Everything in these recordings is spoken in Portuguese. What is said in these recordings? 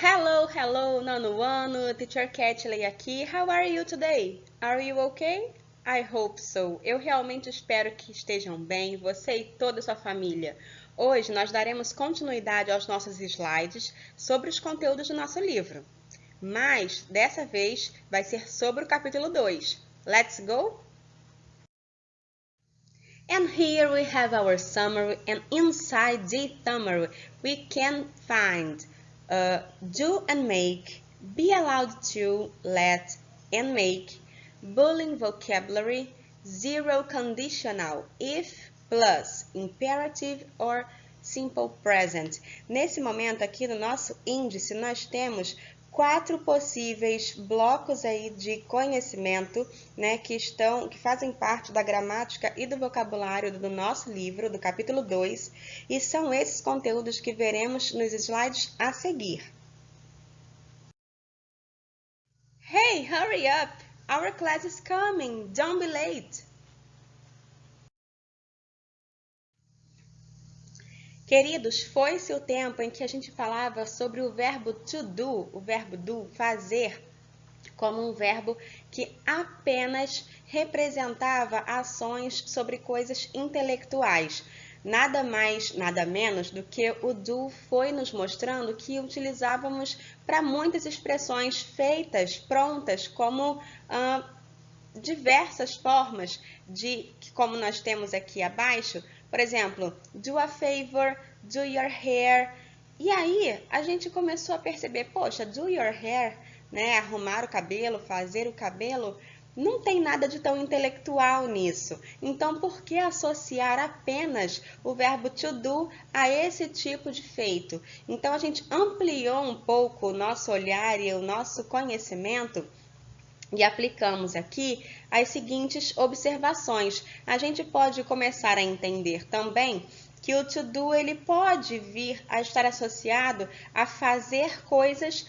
Hello, nono ano, Teacher Catley aqui. How are you today? Are you okay? I hope so. Eu realmente espero que estejam bem, você e toda a sua família. Hoje nós daremos continuidade aos nossos slides sobre os conteúdos do nosso livro. Mas, dessa vez, vai ser sobre o capítulo 2. Let's go? And here we have our summary, and inside the summary we can find do and make, be allowed to, let, and make, Boolean vocabulary, zero conditional, if, plus, imperative or simple present. Nesse momento aqui no nosso índice nós temos 4 possíveis blocos aí de conhecimento, né, que fazem parte da gramática e do vocabulário do nosso livro, do capítulo 2, e são esses conteúdos que veremos nos slides a seguir. Hey, hurry up! Our class is coming! Don't be late! Queridos, foi-se o tempo em que a gente falava sobre o verbo to do, o verbo do, fazer, como um verbo que apenas representava ações sobre coisas intelectuais. Nada mais, nada menos do que o do foi nos mostrando que utilizávamos para muitas expressões feitas, prontas, como diversas formas como nós temos aqui abaixo. Por exemplo, do a favor, do your hair. E aí a gente começou a perceber, poxa, do your hair, né, arrumar o cabelo, fazer o cabelo, não tem nada de tão intelectual nisso. Então, por que associar apenas o verbo to do a esse tipo de feito? Então, a gente ampliou um pouco o nosso olhar e o nosso conhecimento e aplicamos aqui as seguintes observações. A gente pode começar a entender também que o to do ele pode vir a estar associado a fazer coisas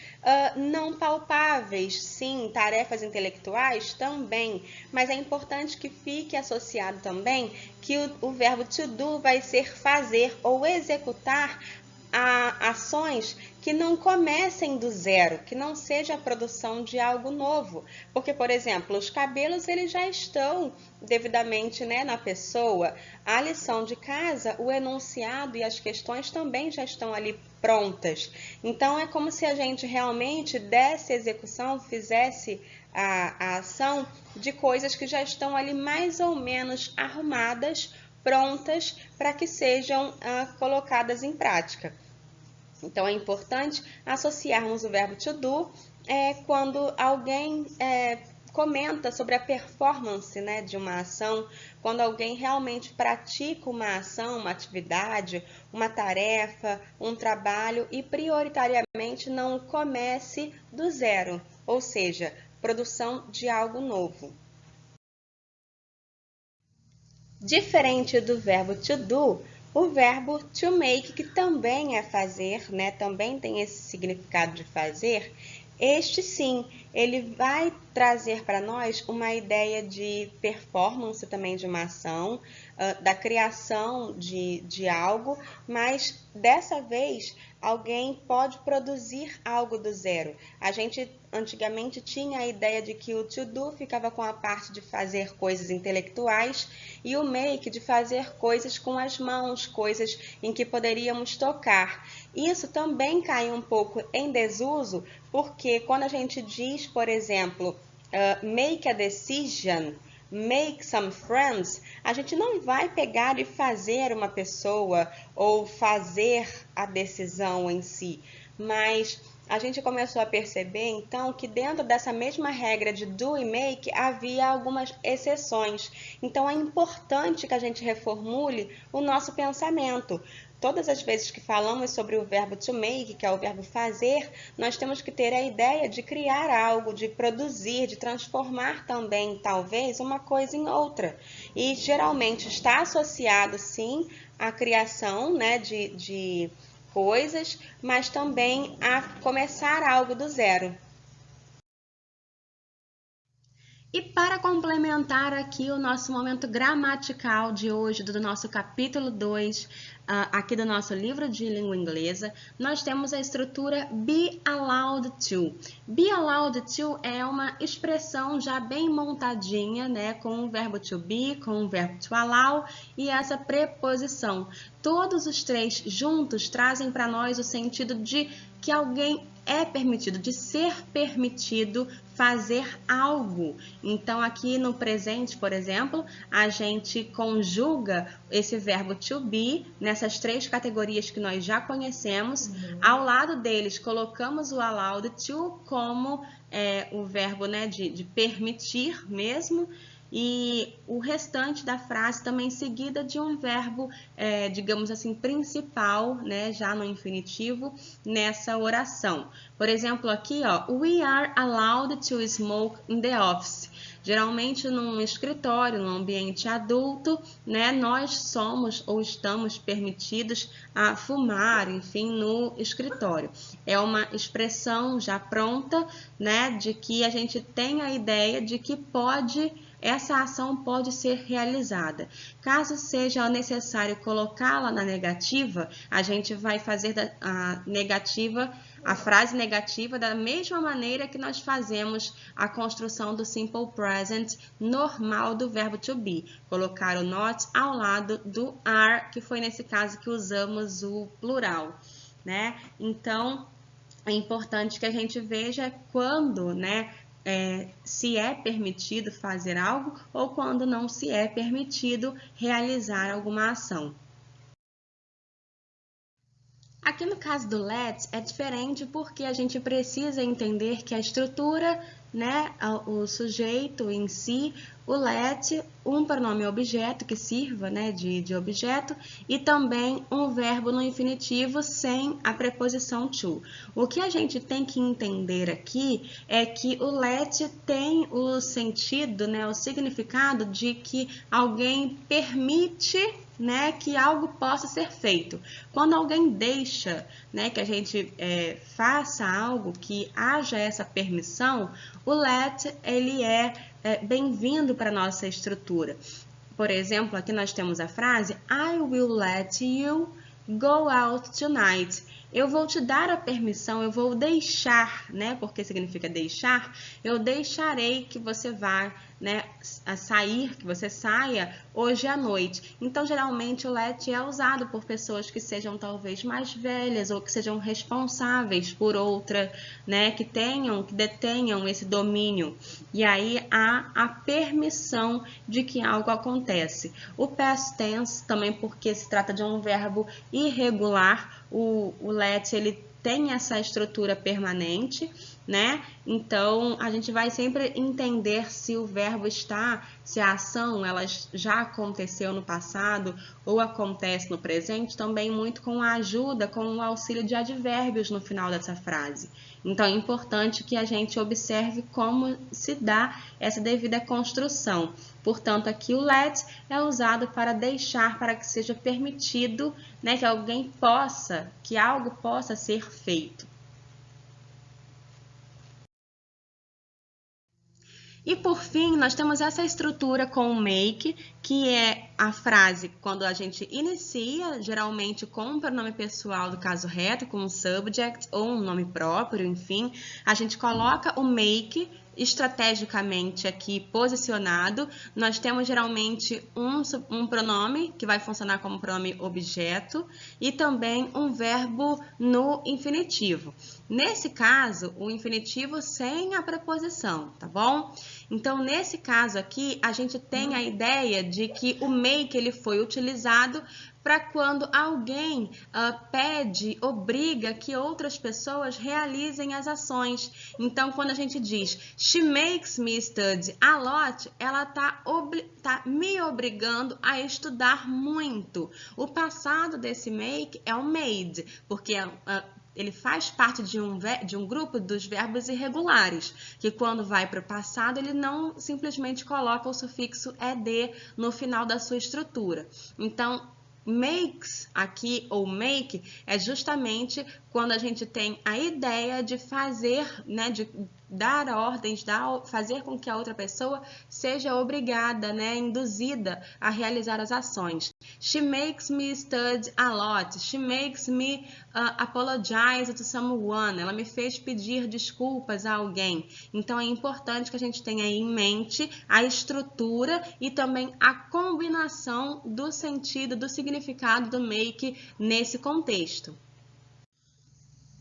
não palpáveis, sim, tarefas intelectuais também, mas é importante que fique associado também que o verbo to do vai ser fazer ou executar ações que não comecem do zero, que não seja a produção de algo novo. Porque, por exemplo, os cabelos eles já estão devidamente, né, na pessoa. A lição de casa, o enunciado e as questões também já estão ali prontas. Então, é como se a gente realmente desse execução, fizesse a ação de coisas que já estão ali mais ou menos arrumadas, prontas para que sejam colocadas em prática. Então, é importante associarmos o verbo to do quando alguém comenta sobre a performance, né, de uma ação, quando alguém realmente pratica uma ação, uma atividade, uma tarefa, um trabalho e prioritariamente não comece do zero, ou seja, produção de algo novo. Diferente do verbo to do, o verbo to make, que também é fazer, né? Também tem esse significado de fazer, este sim, ele vai trazer para nós uma ideia de performance também de uma ação, da criação de algo, mas dessa vez alguém pode produzir algo do zero. A gente antigamente tinha a ideia de que o to do ficava com a parte de fazer coisas intelectuais e o make de fazer coisas com as mãos, coisas em que poderíamos tocar. Isso também cai um pouco em desuso, porque quando a gente diz, por exemplo, make a decision, make some friends, a gente não vai pegar e fazer uma pessoa ou fazer a decisão em si, mas a gente começou a perceber então que dentro dessa mesma regra de do e make havia algumas exceções. Então é importante que a gente reformule o nosso pensamento. Todas as vezes que falamos sobre o verbo to make, que é o verbo fazer, nós temos que ter a ideia de criar algo, de produzir, de transformar também, talvez, uma coisa em outra. E geralmente está associado, sim, à criação, né, de coisas, mas também a começar algo do zero. E para complementar aqui o nosso momento gramatical de hoje, do nosso capítulo 2, aqui do nosso livro de língua inglesa, nós temos a estrutura be allowed to. Be allowed to é uma expressão já bem montadinha, né, com o verbo to be, com o verbo to allow e essa preposição. Todos os três juntos trazem para nós o sentido de que alguém é permitido, de ser permitido fazer algo. Então, aqui no presente, por exemplo, a gente conjuga esse verbo to be nessas três categorias que nós já conhecemos. Ao lado deles, colocamos o allowed to como o verbo, né, de permitir mesmo. E o restante da frase também seguida de um verbo, digamos assim, principal, né, já no infinitivo, nessa oração. Por exemplo, aqui, ó, we are allowed to smoke in the office. Geralmente, num escritório, num ambiente adulto, né, nós somos ou estamos permitidos a fumar, enfim, no escritório. É uma expressão já pronta, né, de que a gente tem a ideia de que essa ação pode ser realizada. Caso seja necessário colocá-la na negativa, a gente vai fazer a frase negativa da mesma maneira que nós fazemos a construção do simple present normal do verbo to be. Colocar o not ao lado do are, que foi nesse caso que usamos o plural, né? Então, é importante que a gente veja quando, né, se é permitido fazer algo ou quando não se é permitido realizar alguma ação. Aqui no caso do let é diferente porque a gente precisa entender que a estrutura, né, o sujeito em si, o let, um pronome objeto que sirva, né, de objeto e também um verbo no infinitivo sem a preposição to. O que a gente tem que entender aqui é que o let tem o sentido, né, o significado de que alguém permite, né, que algo possa ser feito. Quando alguém deixa, né, que a gente faça algo, que haja essa permissão, o let ele é bem-vindo para a nossa estrutura. Por exemplo, aqui nós temos a frase I will let you go out tonight. Eu vou te dar a permissão, eu vou deixar, né? Porque significa deixar, eu deixarei que você vá, né, a sair, que você saia hoje à noite. Então, geralmente, o let é usado por pessoas que sejam talvez mais velhas ou que sejam responsáveis por outra, né, que detenham esse domínio. E aí há a permissão de que algo acontece. O past tense, também porque se trata de um verbo irregular, o let ele tem essa estrutura permanente, né? Então, a gente vai sempre entender se o verbo se a ação ela já aconteceu no passado ou acontece no presente, também muito com a ajuda, com o auxílio de advérbios no final dessa frase. Então, é importante que a gente observe como se dá essa devida construção. Portanto, aqui o let é usado para deixar, para que seja permitido, né, que algo possa ser feito. E por fim, nós temos essa estrutura com o make, que é a frase quando a gente inicia, geralmente com um pronome pessoal do caso reto, com um subject ou um nome próprio, enfim, a gente coloca o make estrategicamente aqui posicionado. Nós temos geralmente um pronome que vai funcionar como pronome objeto e também um verbo no infinitivo. Nesse caso, o infinitivo sem a preposição, tá bom? Então, nesse caso aqui, a gente tem a ideia de que o make ele foi utilizado para quando alguém pede, obriga que outras pessoas realizem as ações. Então, quando a gente diz she makes me study a lot, ela tá me obrigando a estudar muito. O passado desse make é o made, porque ele faz parte de um grupo dos verbos irregulares, que quando vai para o passado, ele não simplesmente coloca o sufixo ed no final da sua estrutura. Então, makes aqui, ou make, é justamente quando a gente tem a ideia de fazer, né, dar ordens, fazer com que a outra pessoa seja obrigada, né, induzida a realizar as ações. She makes me study a lot. She makes me apologize to someone. Ela me fez pedir desculpas a alguém. Então, é importante que a gente tenha em mente a estrutura e também a combinação do sentido, do significado do make nesse contexto.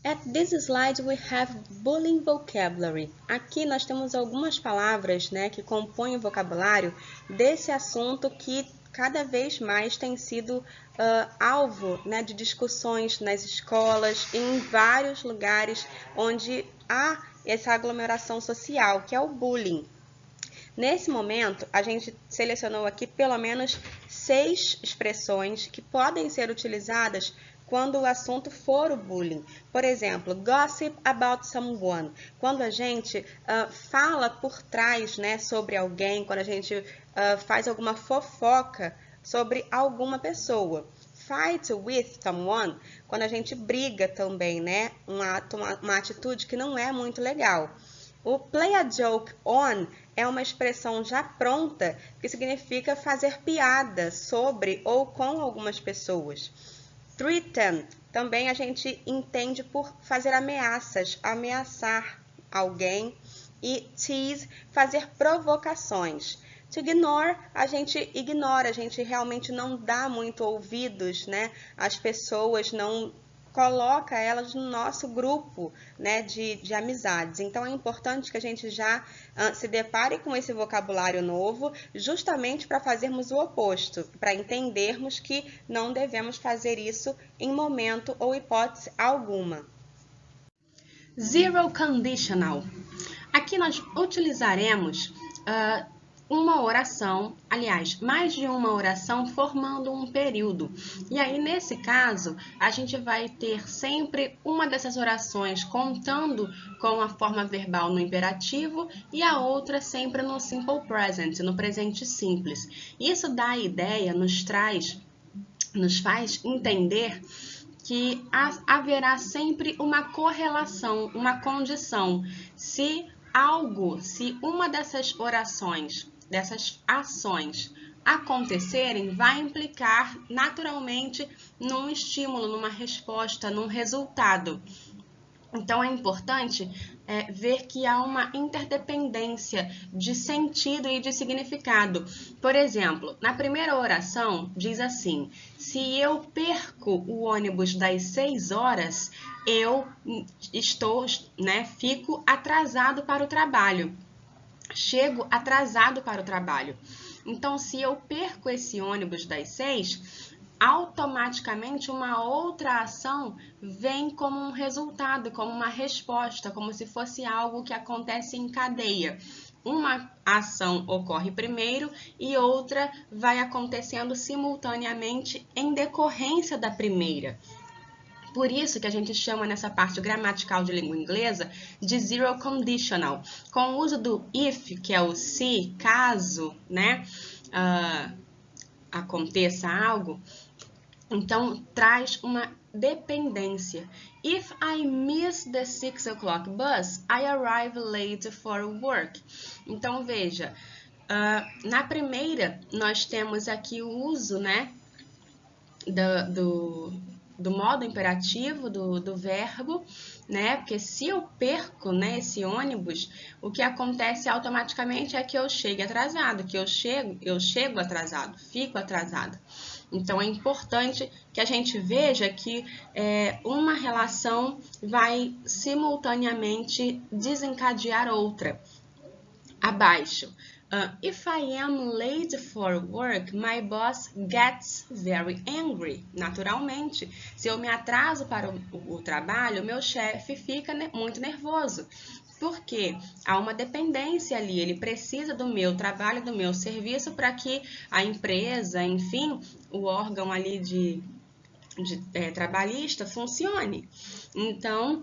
At this slide we have bullying vocabulary. Aqui nós temos algumas palavras, né, que compõem o vocabulário desse assunto que cada vez mais tem sido alvo, né, de discussões nas escolas e em vários lugares onde há essa aglomeração social, que é o bullying. Nesse momento, a gente selecionou aqui pelo menos 6 expressões que podem ser utilizadas quando o assunto for o bullying. Por exemplo, gossip about someone. Quando a gente fala por trás, né, sobre alguém, quando a gente faz alguma fofoca sobre alguma pessoa. Fight with someone, quando a gente briga também, né, uma atitude que não é muito legal. O play a joke on é uma expressão já pronta que significa fazer piada sobre ou com algumas pessoas. Threaten também a gente entende por fazer ameaças, ameaçar alguém. E tease, fazer provocações. To ignore, a gente ignora, a gente realmente não dá muito ouvidos, né? As pessoas não coloca elas no nosso grupo, né, de amizades. Então, é importante que a gente já se depare com esse vocabulário novo, justamente para fazermos o oposto, para entendermos que não devemos fazer isso em momento ou hipótese alguma. Zero conditional. Aqui nós utilizaremos uma oração, aliás, mais de uma oração formando um período. E aí, nesse caso, a gente vai ter sempre uma dessas orações contando com a forma verbal no imperativo e a outra sempre no simple present, no presente simples. Isso dá a ideia, nos faz entender que haverá sempre uma correlação, uma condição. Se uma dessas orações, dessas ações acontecerem, vai implicar naturalmente num estímulo, numa resposta, num resultado. Então, é importante ver que há uma interdependência de sentido e de significado. Por exemplo, na primeira oração, diz assim: se eu perco o ônibus das 6 horas, eu fico atrasado para o trabalho. Chego atrasado para o trabalho. Então, se eu perco esse ônibus das 6, automaticamente uma outra ação vem como um resultado, como uma resposta, como se fosse algo que acontece em cadeia. Uma ação ocorre primeiro e outra vai acontecendo simultaneamente em decorrência da primeira. Por isso que a gente chama nessa parte gramatical de língua inglesa de zero conditional. Com o uso do if, que é o se, caso, né, aconteça algo, então traz uma dependência. If I miss the 6 o'clock bus, I arrive late for work. Então, veja, na primeira nós temos aqui o uso, né, do modo imperativo do verbo, né? Porque se eu perco, né, esse ônibus, o que acontece automaticamente é que eu chegue atrasado, que eu chego atrasado, fico atrasado. Então, é importante que a gente veja que uma relação vai simultaneamente desencadear outra. Abaixo. If I am late for work, my boss gets very angry. Naturalmente, se eu me atraso para o trabalho, meu chefe fica muito nervoso. Porque há uma dependência ali, ele precisa do meu trabalho, do meu serviço para que a empresa, enfim, o órgão ali de trabalhista funcione. Então,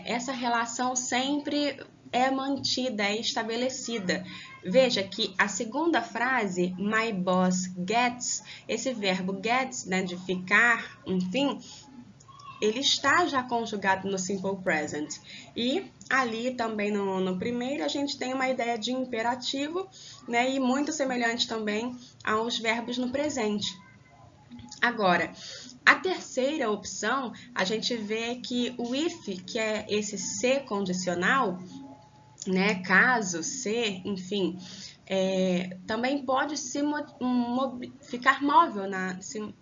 essa relação sempre é mantida, é estabelecida. Veja que a segunda frase, my boss gets, esse verbo gets, né, de ficar, enfim, ele está já conjugado no simple present. E ali também no primeiro a gente tem uma ideia de imperativo, né? E muito semelhante também aos verbos no presente. Agora, a terceira opção, a gente vê que o if, que é esse se condicional, né, caso, se, enfim, também pode ficar móvel, se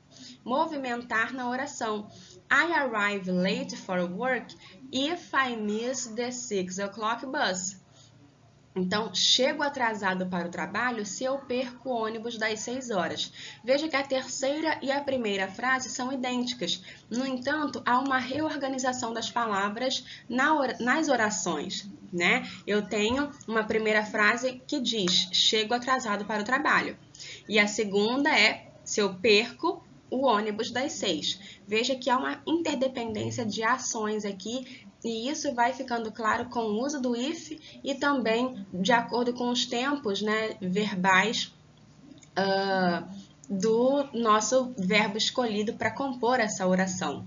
movimentar na oração. I arrive late for work if I miss the 6 o'clock bus. Então, chego atrasado para o trabalho se eu perco o ônibus das 6 horas. Veja que a terceira e a primeira frase são idênticas. No entanto, há uma reorganização das palavras nas orações, né? Eu tenho uma primeira frase que diz, chego atrasado para o trabalho. E a segunda é, se eu perco o ônibus das 6. Veja que há uma interdependência de ações aqui e isso vai ficando claro com o uso do if e também de acordo com os tempos, né, verbais do nosso verbo escolhido para compor essa oração.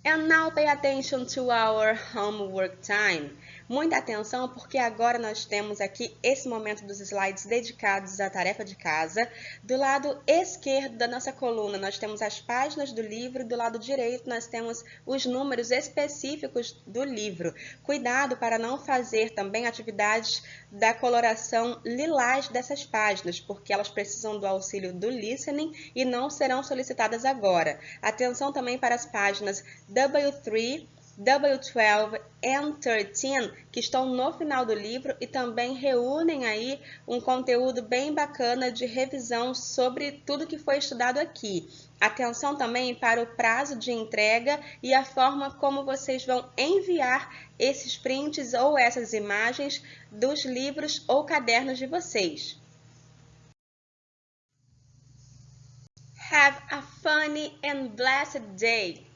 And now pay attention to our homework time. Muita atenção porque agora nós temos aqui esse momento dos slides dedicados à tarefa de casa. Do lado esquerdo da nossa coluna nós temos as páginas do livro, do lado direito nós temos os números específicos do livro. Cuidado para não fazer também atividades da coloração lilás dessas páginas, porque elas precisam do auxílio do listening e não serão solicitadas agora. Atenção também para as páginas W3, W12 and 13, que estão no final do livro e também reúnem aí um conteúdo bem bacana de revisão sobre tudo que foi estudado aqui. Atenção também para o prazo de entrega e a forma como vocês vão enviar esses prints ou essas imagens dos livros ou cadernos de vocês. Have a funny and blessed day!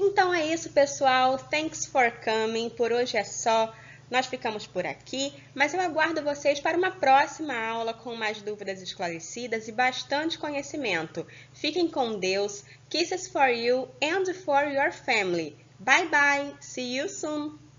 Então é isso, pessoal. Thanks for coming. Por hoje é só. Nós ficamos por aqui, mas eu aguardo vocês para uma próxima aula com mais dúvidas esclarecidas e bastante conhecimento. Fiquem com Deus. Kisses for you and for your family. Bye bye. See you soon.